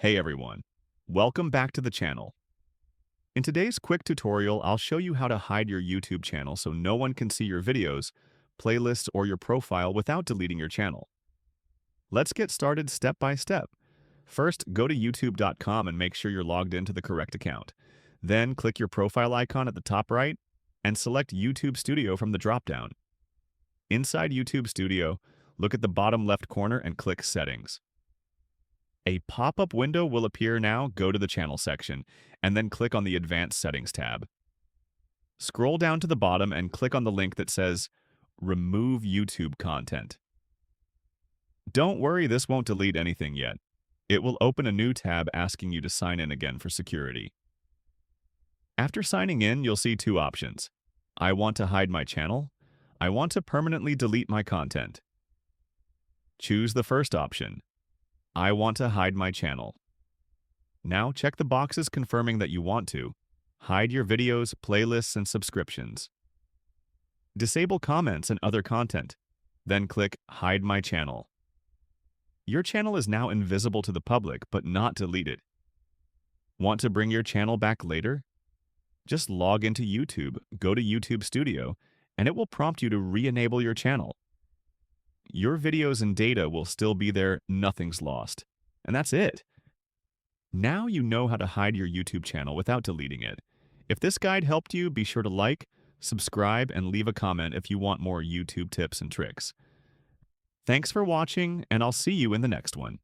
Hey everyone, welcome back to the channel. In today's quick tutorial, I'll show you how to hide your YouTube channel so no one can see your videos, playlists, or your profile without deleting your channel. Let's get started step by step. First, go to youtube.com and make sure you're logged into the correct account. Then click your profile icon at the top right and select YouTube Studio from the dropdown. Inside YouTube Studio, look at the bottom left corner and click Settings. A pop-up window will appear now. Go to the Channel section, and then click on the Advanced Settings tab. Scroll down to the bottom and click on the link that says Remove YouTube Content. Don't worry, this won't delete anything yet. It will open a new tab asking you to sign in again for security. After signing in, you'll see two options. I want to hide my channel. I want to permanently delete my content. Choose the first option. I want to hide my channel. Now check the boxes confirming that you want to. Hide your videos, playlists, and subscriptions. Disable comments and other content. Then click Hide My Channel. Your channel is now invisible to the public, but not deleted. Want to bring your channel back later? Just log into YouTube, go to YouTube Studio, and it will prompt you to re-enable your channel. Your videos and data will still be there, nothing's lost. And that's it. Now you know how to hide your YouTube channel without deleting it. If this guide helped you, be sure to like, subscribe, and leave a comment if you want more YouTube tips and tricks. Thanks for watching, and I'll see you in the next one.